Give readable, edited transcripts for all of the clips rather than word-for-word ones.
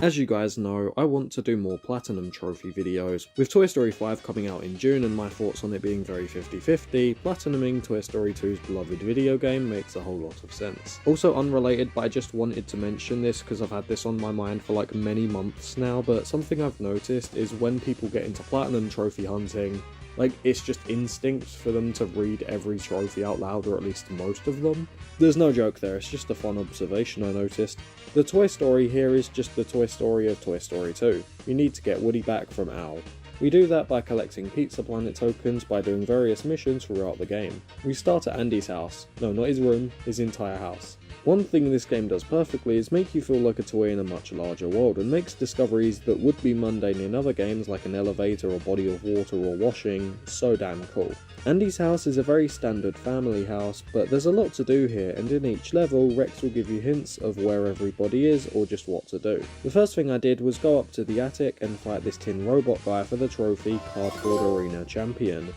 As you guys know, I want to do more Platinum Trophy videos. With Toy Story 5 coming out in June and my thoughts on it being very 50-50, Platinuming Toy Story 2's beloved video game makes a whole lot of sense. Also unrelated, but I just wanted to mention this because I've had this on my mind for like many months now, but something I've noticed is when people get into Platinum Trophy hunting, like, it's just instinct for them to read every trophy out loud, or at least most of them. There's no joke there, it's just a fun observation I noticed. The Toy Story here is just the Toy Story of Toy Story 2. You need to get Woody back from Al. We do that by collecting Pizza Planet tokens by doing various missions throughout the game. We start at Andy's house. No, not his room, his entire house. One thing this game does perfectly is make you feel like a toy in a much larger world, and makes discoveries that would be mundane in other games like an elevator or body of water or washing so damn cool. Andy's house is a very standard family house, but there's a lot to do here, and in each level Rex will give you hints of where everybody is or just what to do. The first thing I did was go up to the attic and fight this tin robot guy for the trophy Cardboard Arena Champion.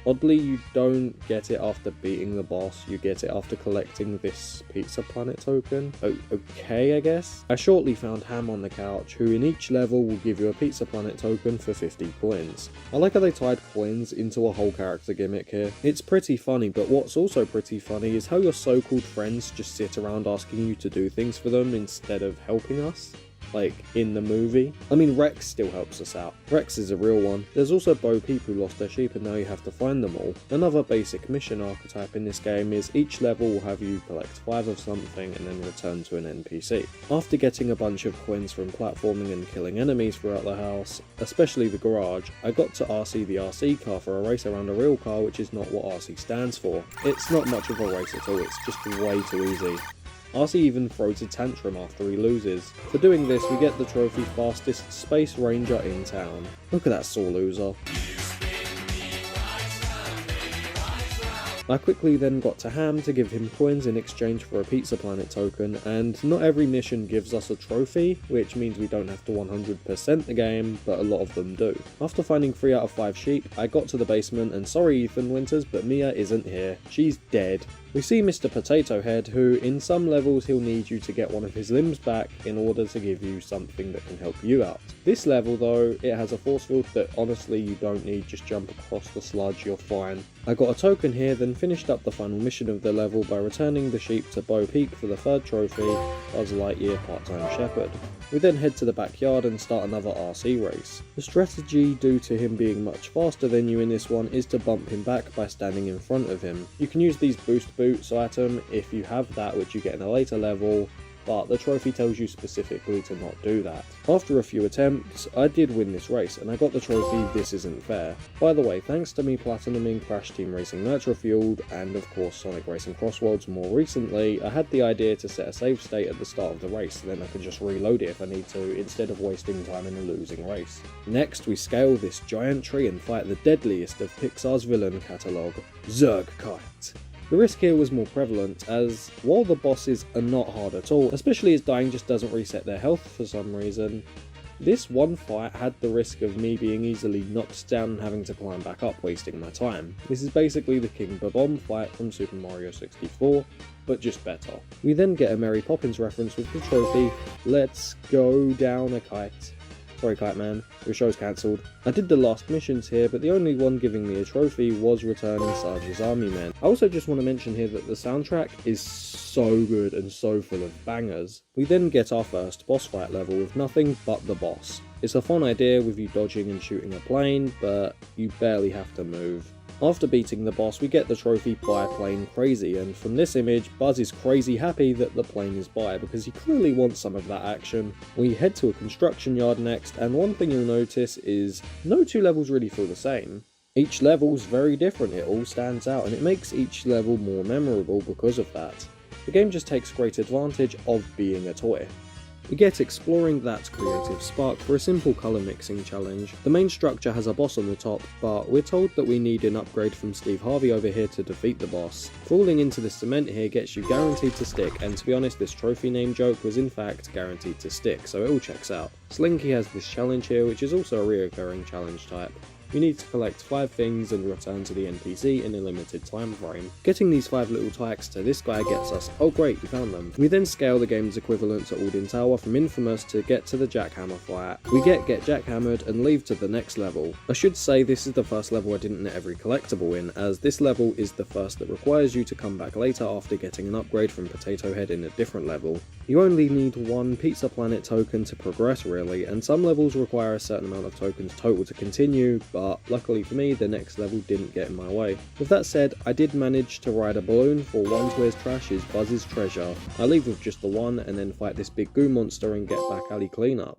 Oddly, you don't get it after beating the boss, you get it after collecting this Pizza Planet token. Okay, I guess? I shortly found Ham on the couch, who in each level will give you a Pizza Planet token for 50 coins. I like how they tied coins into a whole character gimmick here. It's pretty funny, but what's also pretty funny is how your so-called friends just sit around asking you to do things for them instead of helping us. Like, in the movie. I mean, Rex still helps us out. Rex is a real one. There's also Bo Peep who lost their sheep and now you have to find them all. Another basic mission archetype in this game is each level will have you collect 5 of something and then return to an NPC. After getting a bunch of coins from platforming and killing enemies throughout the house, especially the garage, I got to RC the RC car for a race around a real car, which is not what RC stands for. It's not much of a race at all, it's just way too easy. RC even throws a tantrum after he loses. For doing this, we get the trophy Fastest Space Ranger in town. Look at that sore loser. I quickly then got to Ham to give him coins in exchange for a Pizza Planet token, and not every mission gives us a trophy, which means we don't have to 100% the game, but a lot of them do. After finding 3 out of 5 sheep, I got to the basement, and sorry Ethan Winters, but Mia isn't here. She's dead. We see Mr. Potato Head, who in some levels he'll need you to get one of his limbs back in order to give you something that can help you out. This level though, it has a force field that honestly you don't need, just jump across the sludge, you're fine. I got a token here, then finished up the final mission of the level by returning the sheep to Bo Peep for the 3rd trophy, Buzz Lightyear Part-Time Shepherd. We then head to the backyard and start another RC race. The strategy, due to him being much faster than you in this one, is to bump him back by standing in front of him. You can use these boost boots item if you have that, which you get in a later level, but the trophy tells you specifically to not do that. After a few attempts, I did win this race, and I got the trophy This Isn't Fair. By the way, thanks to me platinuming Crash Team Racing Nitro Fueled, and of course Sonic Racing Crossworlds more recently, I had the idea to set a save state at the start of the race, then I could just reload it if I need to, instead of wasting time in a losing race. Next, we scale this giant tree and fight the deadliest of Pixar's villain catalogue, Zurg-Kite. The risk here was more prevalent, as while the bosses are not hard at all, especially as dying just doesn't reset their health for some reason, this one fight had the risk of me being easily knocked down and having to climb back up, wasting my time. This is basically the King Bomb fight from Super Mario 64, but just better. We then get a Mary Poppins reference with the trophy, Let's Go Down a Kite. Sorry Kite Man, your show's cancelled. I did the last missions here, but the only one giving me a trophy was returning Sarge's Army Men. I also just want to mention here that the soundtrack is so good and so full of bangers. We then get our first boss fight level with nothing but the boss. It's a fun idea with you dodging and shooting a plane, but you barely have to move. After beating the boss, we get the trophy Buy Plane Crazy, and from this image, Buzz is crazy happy that the plane is by because he clearly wants some of that action. We head to a construction yard next, and one thing you'll notice is no 2 levels really feel the same. Each level's very different, it all stands out, and it makes each level more memorable because of that. The game just takes great advantage of being a toy. We get exploring that creative spark for a simple colour mixing challenge. The main structure has a boss on the top, but we're told that we need an upgrade from Steve Harvey over here to defeat the boss. Falling into the cement here gets you guaranteed to stick, and to be honest this trophy name joke was in fact guaranteed to stick, so it all checks out. Slinky has this challenge here, which is also a reoccurring challenge type. You need to collect 5 things and return to the NPC in a limited time frame. Getting these 5 little tykes to this guy gets us, oh great, we found them. We then scale the game's equivalent to Alden Tower from Infamous to get to the jackhammer fight. We get jackhammered and leave to the next level. I should say this is the first level I didn't net every collectible in, as this level is the first that requires you to come back later after getting an upgrade from Potato Head in a different level. You only need 1 Pizza Planet token to progress really, and some levels require a certain amount of tokens total to continue, but luckily for me the next level didn't get in my way. With that said, I did manage to ride a balloon for 1's trash is Buzz's treasure. I leave with just the 1 and then fight this big goo monster and get back alley cleanup.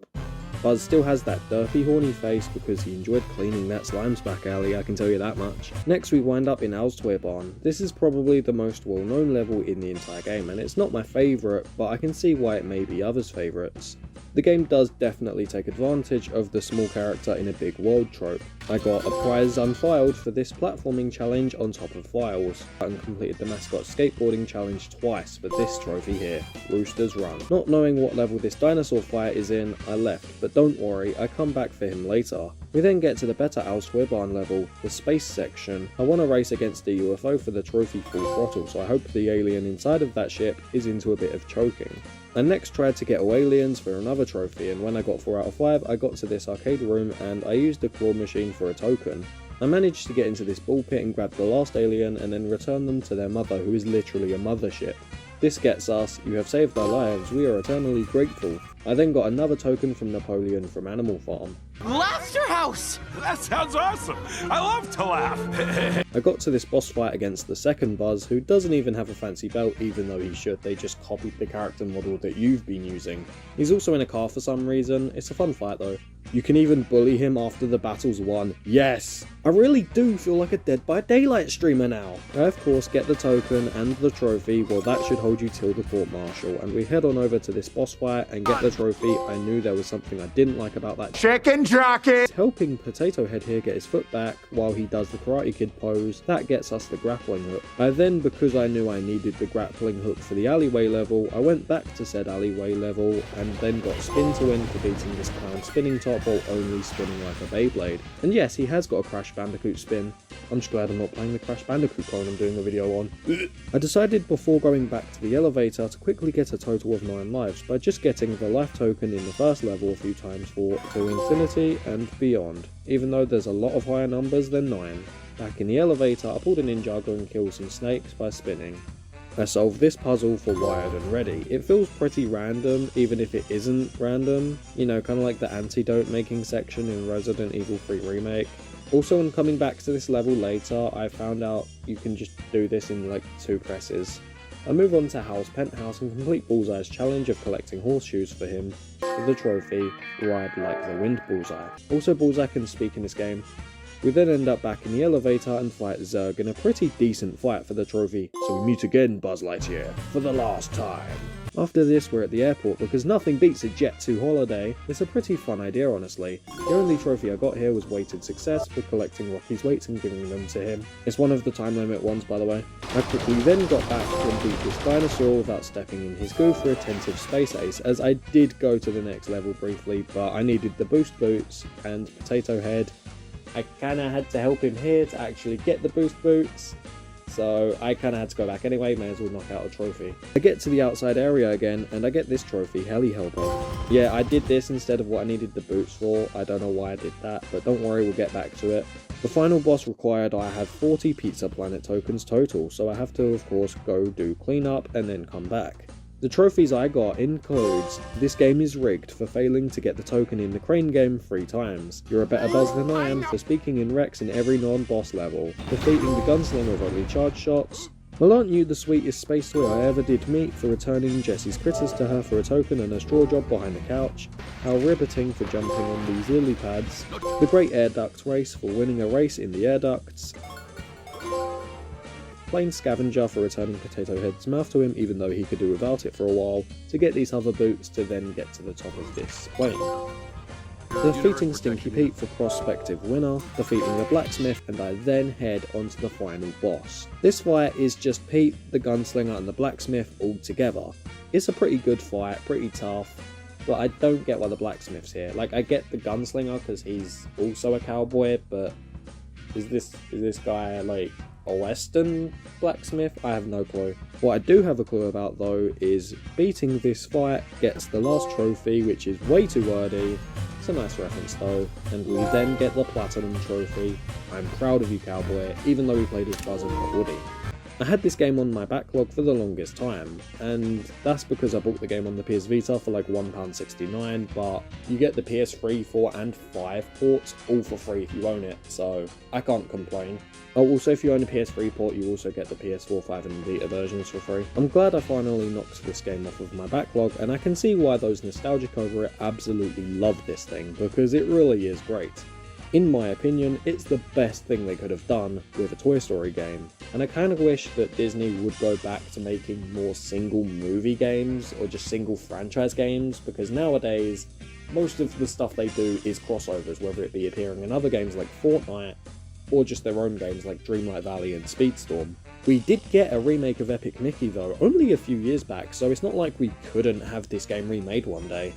Buzz still has that derpy horny face because he enjoyed cleaning that slime's back alley, I can tell you that much. Next we wind up in Al's Toy Barn. This is probably the most well known level in the entire game, and it's not my favourite, but I can see why it may be others' favourites. The game does definitely take advantage of the small character in a big world trope. I got a prize unfiled for this platforming challenge on top of files, and completed the mascot skateboarding challenge twice for this trophy here, Rooster's Run. Not knowing what level this dinosaur fight is in, I left, but don't worry, I come back for him later. We then get to the better Al's Toy Barn level, the space section. I want to race against the UFO for the trophy full throttle, so I hope the alien inside of that ship is into a bit of choking. I next tried to get aliens for another trophy, and when I got 4 out of 5, I got to this arcade room and I used the claw machine for a token. I managed to get into this ball pit and grab the last alien and then return them to their mother, who is literally a mothership. This gets us, you have saved our lives, we are eternally grateful. I then got another token from Napoleon from Animal Farm. Laughter House! That sounds awesome! I love to laugh! I got to this boss fight against the second Buzz, who doesn't even have a fancy belt even though he should, they just copied the character model that you've been using. He's also in a car for some reason, it's a fun fight though. You can even bully him after the battle's won. Yes! I really do feel like a Dead by Daylight streamer now. I of course get the token and the trophy, well that should hold you till the court martial, and we head on over to this boss fight and get the trophy. I knew there was something I didn't like about that. Chicken jockey! Helping Potato Head here get his foot back while he does the Karate Kid pose, that gets us the grappling hook. I then, because I knew I needed the grappling hook for the alleyway level, I went back to said alleyway level and then got spin to win for beating this clown spinning top while only spinning like a Beyblade. And yes, he has got a Crash Bandicoot spin. I'm just glad I'm not playing the Crash Bandicoot clone I'm doing the video on. I decided before going back to the elevator to quickly get a total of 9 lives by just getting the life token in the first level a few times for to infinity and beyond, even though there's a lot of higher numbers than 9. Back in the elevator, I pulled a Ninjago and killed some snakes by spinning. I solved this puzzle for Wired and Ready. It feels pretty random, even if it isn't random. You know, kind of like the antidote making section in Resident Evil 3 Remake. Also, when coming back to this level later, I found out you can just do this in like 2 presses. I move on to Hal's penthouse and complete Bullseye's challenge of collecting horseshoes for him. For the trophy, Ride Like the Wind Bullseye. Also, Bullseye can speak in this game. We then end up back in the elevator and fight Zurg in a pretty decent fight for the trophy. So we meet again, Buzz Lightyear, for the last time. After this, we're at the airport because nothing beats a Jet 2 holiday. It's a pretty fun idea, honestly. The only trophy I got here was weighted success for collecting Rocky's weights and giving them to him. It's one of the time limit ones, by the way. I quickly then got back and beat this dinosaur without stepping in his goo for attentive space ace, as I did go to the next level briefly, but I needed the boost boots and Potato Head. I kinda had to help him here to actually get the boost boots, so I kinda had to go back anyway, may as well knock out a trophy. I get to the outside area again, and I get this trophy, Heli Helper. Yeah, I did this instead of what I needed the boots for, I don't know why I did that, but don't worry, we'll get back to it. The final boss required I have 40 Pizza Planet tokens total, so I have to of course go do cleanup and then come back. The trophies I got includes, this game is rigged for failing to get the token in the crane game 3 times. You're a better Buzz than I am for speaking in Rex in every non-boss level. Defeating the gunslinger with only charge shots. Well, aren't you the sweetest space toy I ever did meet for returning Jessie's critters to her for a token and a straw job behind the couch? How riveting for jumping on these lily pads. The great air duct race for winning a race in the air ducts. Plain Scavenger for returning Potato Head's mouth to him even though he could do without it for a while, to get these hover boots to then get to the top of this plane. Defeating Stinky Pete for prospective winner, defeating the blacksmith, and I then head onto the final boss. This fight is just Pete, the gunslinger and the blacksmith all together. It's a pretty good fight, pretty tough. but I don't get why the blacksmith's here. Like, I get the gunslinger because he's also a cowboy, but is this guy like a Western blacksmith? I have no clue. What I do have a clue about though is beating this fight gets the last trophy, which is way too wordy. It's a nice reference though, and we then get the platinum trophy. I'm proud of you, cowboy, even though we played as Buzz and Woody. I had this game on my backlog for the longest time, and that's because I bought the game on the PS Vita for like £1.69, but you get the PS3, 4 and 5 ports all for free if you own it, so I can't complain. Oh, also if you own a PS3 port, you also get the PS4, 5 and Vita versions for free. I'm glad I finally knocked this game off of my backlog, and I can see why those nostalgic over it absolutely love this thing, because it really is great. In my opinion, it's the best thing they could have done with a Toy Story game, and I kind of wish that Disney would go back to making more single movie games or just single franchise games, because nowadays most of the stuff they do is crossovers, whether it be appearing in other games like Fortnite or just their own games like Dreamlight Valley and Speedstorm. We did get a remake of Epic Mickey though, only a few years back, so it's not like we couldn't have this game remade one day.